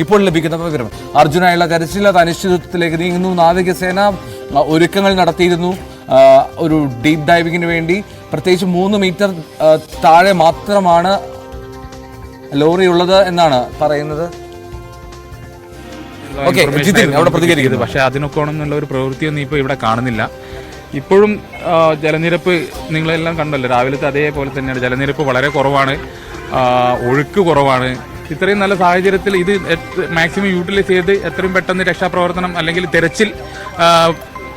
ഇപ്പോൾ ലഭിക്കുന്ന വിവരം. അർജുനായുള്ള തെരച്ചിൽ അത് അനിശ്ചിതത്വത്തിലേക്ക് നീങ്ങുന്നു. നാവികസേന ഒരുക്കങ്ങൾ നടത്തിയിരുന്നു ഒരു ഡീപ് ഡൈവിങ്ങിന് വേണ്ടി. പ്രത്യേകിച്ച് 3 മീറ്റർ താഴെ മാത്രമാണ് ലോറി ഉള്ളത് എന്നാണ് പറയുന്നത്. പക്ഷെ അതിനൊക്കെ എന്നുള്ള ഒരു പ്രവൃത്തിയൊന്നും ഇപ്പോൾ ഇവിടെ കാണുന്നില്ല. ഇപ്പോഴും ജലനിരപ്പ് നിങ്ങളെല്ലാം കണ്ടല്ലോ, രാവിലത്തെ അതേപോലെ തന്നെയാണ്. ജലനിരപ്പ് വളരെ കുറവാണ്, ഒഴുക്ക് കുറവാണ്. ഇത്രയും നല്ല സാഹചര്യത്തിൽ ഇത് മാക്സിമം യൂട്ടിലൈസ് ചെയ്ത് എത്രയും പെട്ടെന്ന് രക്ഷാപ്രവർത്തനം അല്ലെങ്കിൽ തെരച്ചിൽ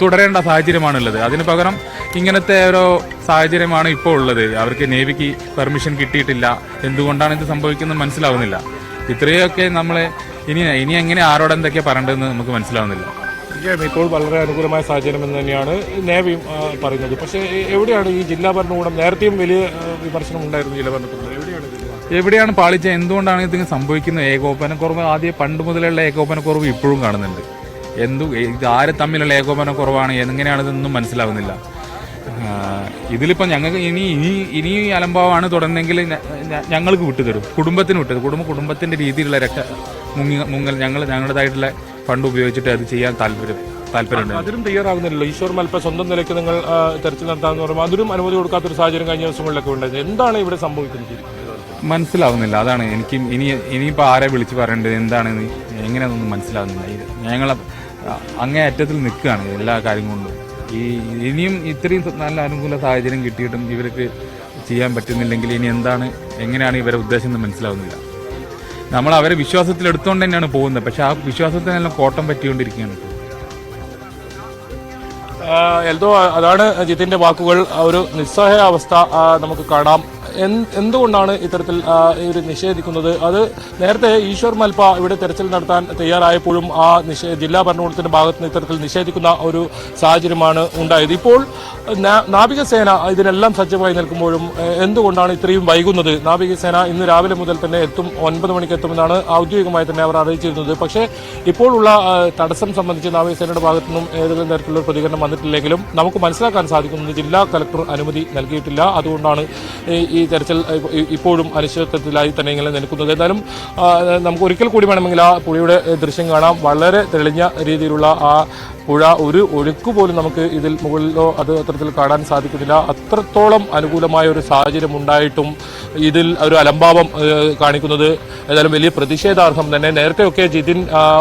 തുടരേണ്ട സാഹചര്യമാണുള്ളത്. അതിന് പകരം ഇങ്ങനത്തെ ഓരോ സാഹചര്യമാണ് ഇപ്പോൾ ഉള്ളത്. അവർക്ക് നേവിക്ക് പെർമിഷൻ കിട്ടിയിട്ടില്ല. എന്തുകൊണ്ടാണ് ഇത് സംഭവിക്കുന്നത് മനസ്സിലാവുന്നില്ല. ഇത്രയൊക്കെ നമ്മളെ ഇനി എങ്ങനെ ആരോട് എന്തൊക്കെയാണ് പറയേണ്ടതെന്ന് നമുക്ക് മനസ്സിലാവുന്നില്ല. ഇപ്പോൾ വളരെ അനുകൂലമായ സാഹചര്യം എന്ന് തന്നെയാണ് നേവിയും പറയുന്നത്. പക്ഷേ എവിടെയാണ് ഈ ജില്ലാ ഭരണകൂടം? നേരത്തെയും വലിയ വിമർശനം ഉണ്ടായിരുന്നു ജില്ലാ ഭരണകൂടം. എവിടെയാണ് പാളിച്ച? എന്തുകൊണ്ടാണ് ഇതിങ്ങനെ സംഭവിക്കുന്നത്? ഏകോപനക്കുറവ് ആദ്യം പണ്ട് മുതലുള്ള ഏകോപനക്കുറവ് ഇപ്പോഴും കാണുന്നുണ്ട്. ഇത് ആര് തമ്മിലുള്ള ഏകോപനക്കുറവാണ്, എങ്ങനെയാണിതൊന്നും മനസ്സിലാവുന്നില്ല. ഇതിലിപ്പോൾ ഞങ്ങൾക്ക് ഇനി അലംഭാവമാണ് തുടർന്നെങ്കിൽ ഞങ്ങൾക്ക് വിട്ടുതരും, കുടുംബത്തിന് വിട്ടുതരും. കുടുംബത്തിൻ്റെ രീതിയിലുള്ള മുങ്ങൽ ഞങ്ങളുടേതായിട്ടുള്ള ഫണ്ട് ഉപയോഗിച്ചിട്ട് അത് ചെയ്യാൻ താല്പര്യമുണ്ട്. അതിനും തയ്യാറാകുന്നില്ലല്ലോ. ഈശ്വർ മൽപ്പ സ്വന്തം നിലയ്ക്ക് നിങ്ങൾ തെരച്ചിൽ നടത്താമെന്ന് പറയുമ്പോൾ അതിനും അനുമതി കൊടുക്കാത്തൊരു സാഹചര്യം കഴിഞ്ഞ ദിവസങ്ങളിലൊക്കെ ഉണ്ടായത്. എന്താണ് ഇവിടെ സംഭവിക്കുന്നത് മനസ്സിലാവുന്നില്ല. അതാണ് എനിക്ക് ഇനിയിപ്പോൾ ആരെ വിളിച്ച് പറയേണ്ടത് എന്താണെന്ന് എങ്ങനെയാണെന്നൊന്നും മനസ്സിലാവുന്നില്ല. ഞങ്ങൾ അങ്ങേ അറ്റത്തിൽ നിൽക്കുകയാണ് എല്ലാ കാര്യം കൊണ്ടും. ഇനിയും ഇത്രയും നല്ല അനുകൂല സാഹചര്യം കിട്ടിയിട്ടും ഇവർക്ക് ചെയ്യാൻ പറ്റുന്നില്ലെങ്കിൽ ഇനി എങ്ങനെയാണ് ഇവരെ ഉദ്ദേശം എന്ന് മനസ്സിലാവുന്നില്ല. നമ്മൾ അവരെ വിശ്വാസത്തിലെടുത്തുകൊണ്ട് തന്നെയാണ് പോകുന്നത്. പക്ഷെ ആ വിശ്വാസത്തിനെല്ലാം കോട്ടം പറ്റിക്കൊണ്ടിരിക്കുകയാണ്. എൽദോ, അതാണ് ജിതിന്റെ വാക്കുകൾ. ഒരു നിസ്സഹായ അവസ്ഥ നമുക്ക് കാണാം. എന്തുകൊണ്ടാണ് ഇത്തരത്തിൽ ഇവർ നിഷേധിക്കുന്നത്? അത് നേരത്തെ ഈശ്വർ മൽപ്പ ഇവിടെ തെരച്ചിൽ നടത്താൻ തയ്യാറായപ്പോഴും ആ ജില്ലാ ഭരണകൂടത്തിന്റെ ഭാഗത്ത് നിന്ന് ഇത്തരത്തിൽ നിഷേധിക്കുന്ന ഒരു സാഹചര്യമാണ് ഉണ്ടായത്. ഇപ്പോൾ നാവികസേന ഇതിനെല്ലാം സജ്ജമായി നിൽക്കുമ്പോഴും എന്തുകൊണ്ടാണ് ഇത്രയും വൈകുന്നത്? നാവികസേന ഇന്ന് രാവിലെ മുതൽ തന്നെ എത്തും, 9 മണിക്ക് എത്തുമെന്നാണ് ഔദ്യോഗികമായി തന്നെ അവർ അറിയിച്ചിരുന്നത്. പക്ഷേ ഇപ്പോഴുള്ള തടസ്സം സംബന്ധിച്ച് നാവികസേനയുടെ ഭാഗത്തു നിന്നും ഏതെങ്കിലും തരത്തിലുള്ള പ്രതികരണം വന്നിട്ടില്ലെങ്കിലും നമുക്ക് മനസ്സിലാക്കാൻ സാധിക്കുന്നത് ജില്ലാ കളക്ടർ അനുമതി നൽകിയിട്ടില്ല. അതുകൊണ്ടാണ് ഈ തെരച്ചിൽ ഇപ്പോഴും അനിശ്ചിതത്വത്തിലായി തന്നെ ഇങ്ങനെ നിൽക്കുന്നത്. എന്തായാലും നമുക്ക് ഒരിക്കൽ കൂടി വേണമെങ്കിൽ ആ പുഴയുടെ ദൃശ്യം കാണാം. വളരെ തെളിഞ്ഞ രീതിയിലുള്ള ആ പുഴ, ഒരു ഒഴുക്ക് പോലും നമുക്ക് ഇതിൽ മുകളിലോ അത് അത്തരത്തിൽ കാണാൻ സാധിക്കുന്നില്ല. അത്രത്തോളം അനുകൂലമായ ഒരു സാഹചര്യം ഉണ്ടായിട്ടും ഇതിൽ ഒരു അലംഭാവം കാണിക്കുന്നത് ഏതായാലും വലിയ പ്രതിഷേധാർഹം തന്നെ. നേരത്തെയൊക്കെ ജിതിൻ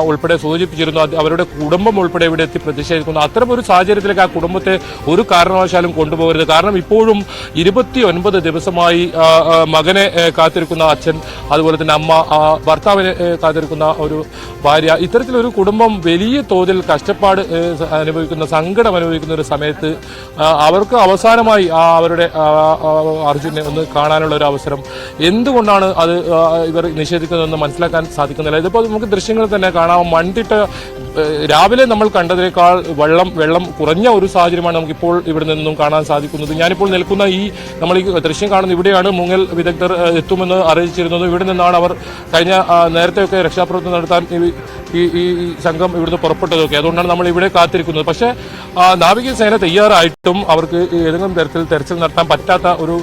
ഉൾപ്പെടെ സൂചിപ്പിച്ചിരുന്നു അവരുടെ കുടുംബം ഉൾപ്പെടെ ഇവിടെ എത്തി പ്രതിഷേധിക്കുന്നു. അത്തരം ഒരു സാഹചര്യത്തിലേക്ക് ആ കുടുംബത്തെ ഒരു കാരണവശാലും കൊണ്ടുപോകരുത്. കാരണം ഇപ്പോഴും 29 ദിവസമായി മകനെ കാത്തിരിക്കുന്ന അച്ഛൻ, അതുപോലെ തന്നെ അമ്മ, ഭർത്താവിനെ കാത്തിരിക്കുന്ന ഒരു ഭാര്യ, ഇത്തരത്തിലൊരു കുടുംബം വലിയ തോതിൽ കഷ്ടപ്പാട് അനുഭവിക്കുന്ന, സങ്കടം അനുഭവിക്കുന്ന ഒരു സമയത്ത് അവർക്ക് അവസാനമായി അവരുടെ അർജുനെ ഒന്ന് കാണാനുള്ള ഒരു അവസരം എന്തുകൊണ്ടാണ് അത് ഇവർ നിഷേധിക്കുന്നതെന്ന് മനസ്സിലാക്കാൻ സാധിക്കുന്നില്ല. ഇതിപ്പോൾ നമുക്ക് ദൃശ്യങ്ങൾ തന്നെ കാണാം. മൺതിട്ട രാവിലെ നമ്മൾ കണ്ടതിനേക്കാൾ വെള്ളം കുറഞ്ഞ ഒരു സാഹചര്യമാണ് നമുക്കിപ്പോൾ ഇവിടെ നിന്നും കാണാൻ സാധിക്കുന്നത്. ഞാനിപ്പോൾ നിൽക്കുന്ന നമ്മൾ ഈ ദൃശ്യം കാണുന്ന ഇവിടെയാണ് മുങ്ങൽ വിദഗ്ധർ എത്തുമെന്ന് അറിയിച്ചിരുന്നത്. ഇവിടെ നിന്നാണ് അവർ നേരത്തെയൊക്കെ രക്ഷാപ്രവർത്തനം നടത്താൻ ഈ സംഘം ഇവിടുന്ന് പുറപ്പെട്ടതൊക്കെ. അതുകൊണ്ടാണ് നമ്മൾ ഇവിടെ കാത്തിരിക്കുന്നത്. പക്ഷേ നാവികസേന തയ്യാറായിട്ടും അവർക്ക് ഏതെങ്കിലും തരത്തിൽ തെരച്ചിൽ നടത്താൻ പറ്റാത്ത ഒരു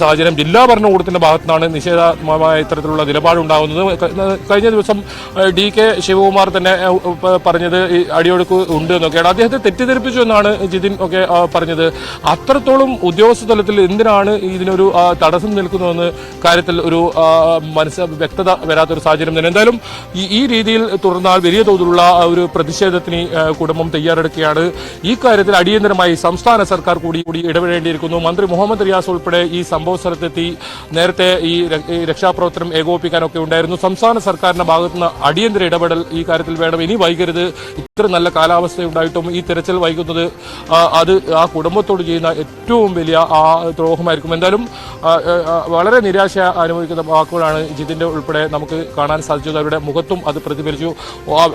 സാഹചര്യം ജില്ലാ ഭരണകൂടത്തിന്റെ ഭാഗത്തുനിന്നാണ് നിഷേധാത്മകമായ ഇത്തരത്തിലുള്ള നിലപാടുണ്ടാകുന്നത്. കഴിഞ്ഞ ദിവസം DK ശിവകുമാർ തന്നെ പറഞ്ഞത് ഈ അടിയൊഴുക്ക് ഉണ്ട് എന്നൊക്കെയാണ്. അദ്ദേഹത്തെ തെറ്റിദ്ധരിപ്പിച്ചു എന്നാണ് ജിതിൻ ഒക്കെ പറഞ്ഞത്. അത്രത്തോളം ഉദ്യോഗസ്ഥ തലത്തിൽ എന്തിനാണ് ഇതിനൊരു തടസ്സം നിൽക്കുന്നതെന്ന് കാര്യത്തിൽ ഒരു വ്യക്തത വരാത്തൊരു സാഹചര്യം തന്നെ. എന്തായാലും ഈ രീതിയിൽ തുടർന്നാൽ വലിയ തോതിലുള്ള ഒരു പ്രതിഷേധത്തിന് കുടുംബം തയ്യാറെടുക്കുകയാണ്. ഈ കാര്യത്തിൽ അടിയന്തരമായി സംസ്ഥാന സർക്കാർ കൂടി ഇടപെടേണ്ടിയിരിക്കുന്നു. മന്ത്രി മുഹമ്മദ് റിയാസ് ഉൾപ്പെടെ ഈ സംഭവ സ്ഥലത്തെത്തി നേരത്തെ ഈ രക്ഷാപ്രവർത്തനം ഏകോപിപ്പിക്കാനൊക്കെ ഉണ്ടായിരുന്നു. സംസ്ഥാന സർക്കാരിന്റെ ഭാഗത്തുനിന്ന് അടിയന്തര ഇടപെടൽ ഈ കാര്യത്തിൽ വേണം. ഇനി വൈകരുത്. ഇത്ര നല്ല കാലാവസ്ഥയുണ്ടായിട്ടും ഈ തെരച്ചിൽ വൈകുന്നത് അത് ആ കുടുംബത്തോട് ചെയ്യുന്ന ഏറ്റവും വലിയ ദ്രോഹമായിരിക്കും. എന്തായാലും വളരെ നിരാശ അനുഭവിക്കുന്ന വാക്കുകളാണ് ജിതിന്റെ ഉൾപ്പെടെ നമുക്ക് കാണാൻ സാധിച്ചത്. അവരുടെ മുഖത്തും അത് പ്രതിഫലിച്ചു.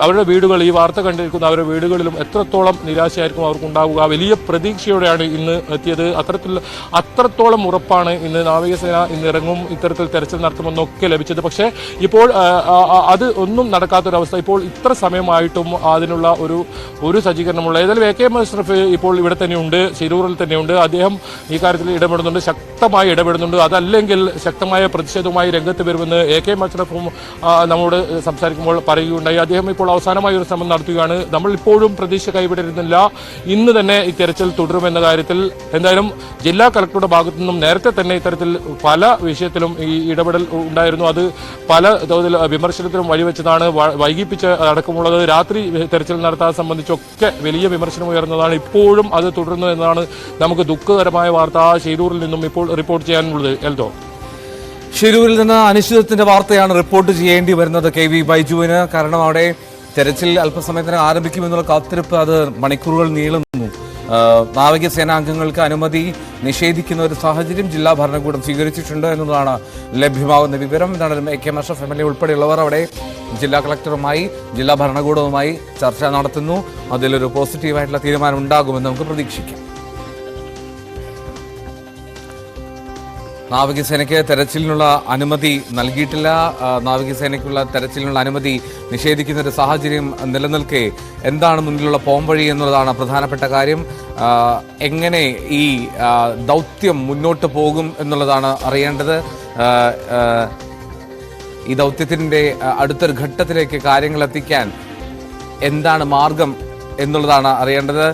അവരുടെ വീടുകൾ, ഈ വാർത്ത കണ്ടിരിക്കുന്ന അവരുടെ വീടുകളിലും എത്രത്തോളം നിരാശയായിരിക്കും അവർക്കുണ്ടാവുക. വലിയ പ്രതീക്ഷയോടെയാണ് ഇന്ന് എത്തിയത്. അത്രത്തോളം ഉറപ്പാണ് ഇന്ന് നാവികസേന ഇന്നിറങ്ങും, ഇത്തരത്തിൽ തെരച്ചിൽ നടത്തുമെന്നൊക്കെ ലഭിച്ചത്. പക്ഷേ ഇപ്പോൾ അത് ഒന്നും നടക്കാത്തൊരവസ്ഥ. ഇപ്പോൾ ഇത്ര സമയമായിട്ടും അതിനുള്ള ഒരു സജ്ജീകരണമുള്ള ഏതായാലും AK മുഷറഫ് ഇപ്പോൾ ഇവിടെ തന്നെയുണ്ട്, ശിരൂരിൽ തന്നെയുണ്ട്. അദ്ദേഹം ഈ കാര്യത്തിൽ ഇടപെടുന്നുണ്ട്. ശക്തമായി ഇടപെടുന്നുണ്ട്. അതല്ലെങ്കിൽ ശക്തമായ പ്രതിഷേധവുമായി രംഗത്ത് വരുമെന്ന് AK മഷ്റഫും നമ്മോട് സംസാരിക്കുമ്പോൾ പറയുകയുണ്ടായി. അദ്ദേഹം ഇപ്പോൾ അവസാനമായ ഒരു ശ്രമം നടത്തുകയാണ്. നമ്മൾ ഇപ്പോഴും പ്രതീക്ഷ കൈവിടരുന്നില്ല. ഇന്ന് തന്നെ ഈ തെരച്ചിൽ തുടരുമെന്ന കാര്യത്തിൽ എന്തായാലും ജില്ലാ കളക്ടറുടെ ഭാഗത്തു നിന്നും നേരത്തെ തന്നെ ഇത്തരത്തിൽ പല വിഷയത്തിലും ഈ ഇടപെടൽ ഉണ്ടായിരുന്നു. അത് പല തോതിൽ വിമർശനത്തിനും വഴിവെച്ചതാണ്. വൈകിപ്പിച്ച് അടക്കമുള്ളത് രാത്രി തെരച്ചിൽ നടത്താൻ സംബന്ധിച്ചൊക്കെ വലിയ വിമർശനം ഉയർന്നതാണ്. ഇപ്പോഴും അത് തുടരുന്നു എന്നതാണ് നമുക്ക് ദുഃഖകരമായ വാർത്ത ഷിരൂരിൽ നിന്നും ഇപ്പോൾ റിപ്പോർട്ട് ചെയ്യാനുള്ളത്. എൽദോ, ഷിരൂരിൽ നിന്ന് അനിശ്ചിതത്വത്തിന്റെ വാർത്തയാണ് റിപ്പോർട്ട് ചെയ്യേണ്ടി വരുന്നത് KV ബൈജുവിന്. കാരണം അവിടെ തെരച്ചിൽ അല്പസമയത്തിന് ആരംഭിക്കുമെന്നുള്ള കാത്തിരിപ്പ് അത് മണിക്കൂറുകൾ നീളുന്നു. നാവികസേനാംഗങ്ങൾക്ക് അനുമതി നിഷേധിക്കുന്ന ഒരു സാഹചര്യം ജില്ലാ ഭരണകൂടം സ്വീകരിച്ചിട്ടുണ്ട് എന്നതാണ് ലഭ്യമാകുന്ന വിവരം. എന്നാലും AK മഷ്റഫ് MLA ഉൾപ്പെടെയുള്ളവർ അവിടെ ജില്ലാ കളക്ടറുമായി ജില്ലാ ഭരണകൂടവുമായി ചർച്ച നടത്തുന്നു. അതിലൊരു പോസിറ്റീവായിട്ടുള്ള തീരുമാനം ഉണ്ടാകുമെന്ന് നമുക്ക് പ്രതീക്ഷിക്കാം. നാവികസേനയ്ക്ക് തെരച്ചിലിനുള്ള അനുമതി നൽകിയിട്ടില്ല. നാവികസേനയ്ക്കുള്ള തെരച്ചിലിനുള്ള അനുമതി നിഷേധിക്കുന്ന ഒരു സാഹചര്യം നിലനിൽക്കെ എന്താണ് മുന്നിലുള്ള പോംവഴി എന്നുള്ളതാണ് പ്രധാനപ്പെട്ട കാര്യം. എങ്ങനെ ഈ ദൗത്യം മുന്നോട്ട് പോകും എന്നുള്ളതാണ് അറിയേണ്ടത്. ഈ ദൗത്യത്തിൻ്റെ അടുത്തൊരു ഘട്ടത്തിലേക്ക് കാര്യങ്ങൾ എത്തിക്കാൻ എന്താണ് മാർഗം എന്നുള്ളതാണ് അറിയേണ്ടത്.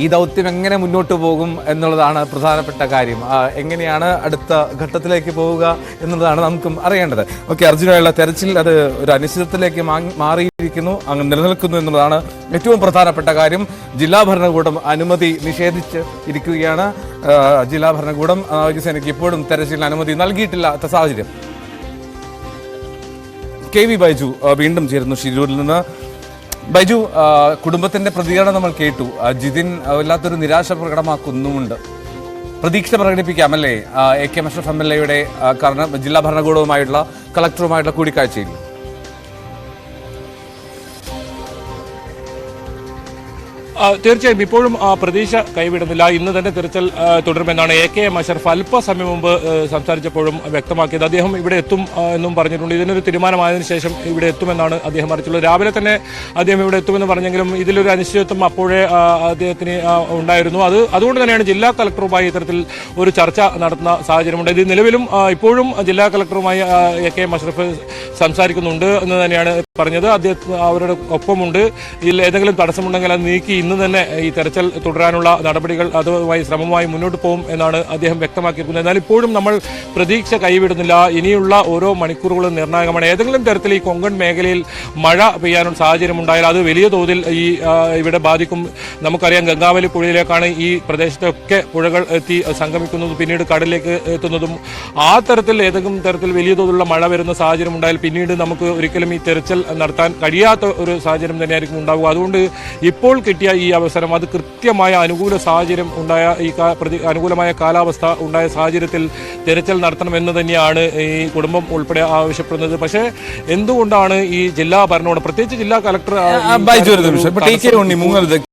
ഈ ദൗത്യം എങ്ങനെ മുന്നോട്ട് പോകും എന്നുള്ളതാണ് പ്രധാനപ്പെട്ട കാര്യം. എങ്ങനെയാണ് അടുത്ത ഘട്ടത്തിലേക്ക് പോവുക എന്നുള്ളതാണ് നമുക്കും അറിയേണ്ടത്. അർജുനായുള്ള തെരച്ചിൽ അത് ഒരു അനിശ്ചിതത്വത്തിലേക്ക് മാറിയിരിക്കുന്നു, അങ്ങ് നിലനിൽക്കുന്നു എന്നുള്ളതാണ് ഏറ്റവും പ്രധാനപ്പെട്ട കാര്യം. ജില്ലാ ഭരണകൂടം അനുമതി നിഷേധിച്ച് ഇരിക്കുകയാണ്. ജില്ലാ ഭരണകൂടം നാവികസേനയ്ക്ക് ഇപ്പോഴും തെരച്ചിലിന് അനുമതി നൽകിയിട്ടില്ലാത്ത സാഹചര്യം. KV ബൈജു വീണ്ടും ചേരുന്നു ഷിരൂരിൽ നിന്ന്. ബൈജു, കുടുംബത്തിന്റെ പ്രതികരണം നമ്മൾ കേട്ടു. ജിതിൻ വല്ലാത്തൊരു നിരാശ പ്രകടമാക്കുന്നുമുണ്ട്. പ്രതീക്ഷ പ്രകടിപ്പിക്കാമല്ലേ AK മഷ്റഫ് MLAയുടെ ജില്ലാ ഭരണകൂടവുമായിട്ടുള്ള കളക്ടറുമായിട്ടുള്ള കൂടിക്കാഴ്ചയിൽ? തീർച്ചയായും ഇപ്പോഴും പ്രതീക്ഷ കൈവിടുന്നില്ല. ഇന്ന് തന്നെ തിരച്ചിൽ തുടരുമെന്നാണ് AK മഷ്റഫ് അല്പസമയം മുമ്പ് സംസാരിച്ചപ്പോഴും വ്യക്തമാക്കിയത്. അദ്ദേഹം ഇവിടെ എത്തും എന്നും പറഞ്ഞിട്ടുണ്ട്. ഇതിനൊരു തീരുമാനമായതിനു ശേഷം ഇവിടെ എത്തുമെന്നാണ് അദ്ദേഹം അറിയിച്ചുള്ളത്. രാവിലെ തന്നെ അദ്ദേഹം ഇവിടെ എത്തുമെന്ന് പറഞ്ഞെങ്കിലും ഇതിലൊരു അനിശ്ചിതത്വം അപ്പോഴേ അദ്ദേഹത്തിന് ഉണ്ടായിരുന്നു. അതുകൊണ്ട് തന്നെയാണ് ജില്ലാ കളക്ടറുമായി ഇത്തരത്തിൽ ഒരു ചർച്ച നടത്തുന്ന സാഹചര്യമുണ്ട്. ഇത് നിലവിലും ഇപ്പോഴും ജില്ലാ കളക്ടറുമായി AK മഷ്റഫ് സംസാരിക്കുന്നുണ്ട് എന്ന് തന്നെയാണ് പറഞ്ഞത്. അദ്ദേഹം അവരുടെ ഒപ്പമുണ്ട്. ഇതിൽ ഏതെങ്കിലും തടസ്സമുണ്ടെങ്കിൽ അത് നീക്കി ഇന്ന് തന്നെ ഈ തെരച്ചിൽ തുടരാനുള്ള നടപടികൾ അതുമായി ശ്രമമായി മുന്നോട്ട് പോകും എന്നാണ് അദ്ദേഹം വ്യക്തമാക്കിയിരിക്കുന്നത്. എന്നാൽ ഇപ്പോഴും നമ്മൾ പ്രതീക്ഷ കൈവിടുന്നില്ല. ഇനിയുള്ള ഓരോ മണിക്കൂറുകളും നിർണായകമാണ്. ഏതെങ്കിലും തരത്തിൽ ഈ കൊങ്കൺ മേഖലയിൽ മഴ പെയ്യാനുള്ള സാഹചര്യം ഉണ്ടായാൽ അത് വലിയ തോതിൽ ഇവിടെ ബാധിക്കും. നമുക്കറിയാം, ഗംഗാവലി പുഴയിലേക്കാണ് ഈ പ്രദേശത്തൊക്കെ പുഴകൾ എത്തി സംഗമിക്കുന്നതും പിന്നീട് കടലിലേക്ക് എത്തുന്നതും. ആ തരത്തിൽ ഏതെങ്കിലും തരത്തിൽ വലിയ തോതിലുള്ള മഴ വരുന്ന സാഹചര്യം ഉണ്ടായാൽ പിന്നീട് നമുക്ക് ഒരിക്കലും ഈ തെരച്ചിൽ നടത്താൻ കഴിയാത്ത ഒരു സാഹചര്യം തന്നെയായിരിക്കും ഉണ്ടാവുക. അതുകൊണ്ട് ഇപ്പോൾ കിട്ടിയ ഈ അവസരം അത് കൃത്യമായ അനുകൂല സാഹചര്യം ഉണ്ടായ ഈ അനുകൂലമായ കാലാവസ്ഥ ഉണ്ടായ സാഹചര്യത്തിൽ തെരച്ചിൽ നടത്തണമെന്ന് തന്നെയാണ് ഈ കുടുംബം ഉൾപ്പെടെ ആവശ്യപ്പെടുന്നത്. പക്ഷേ എന്തുകൊണ്ടാണ് ഈ ജില്ലാ ഭരണകൂടം, പ്രത്യേകിച്ച് ജില്ലാ കളക്ടർ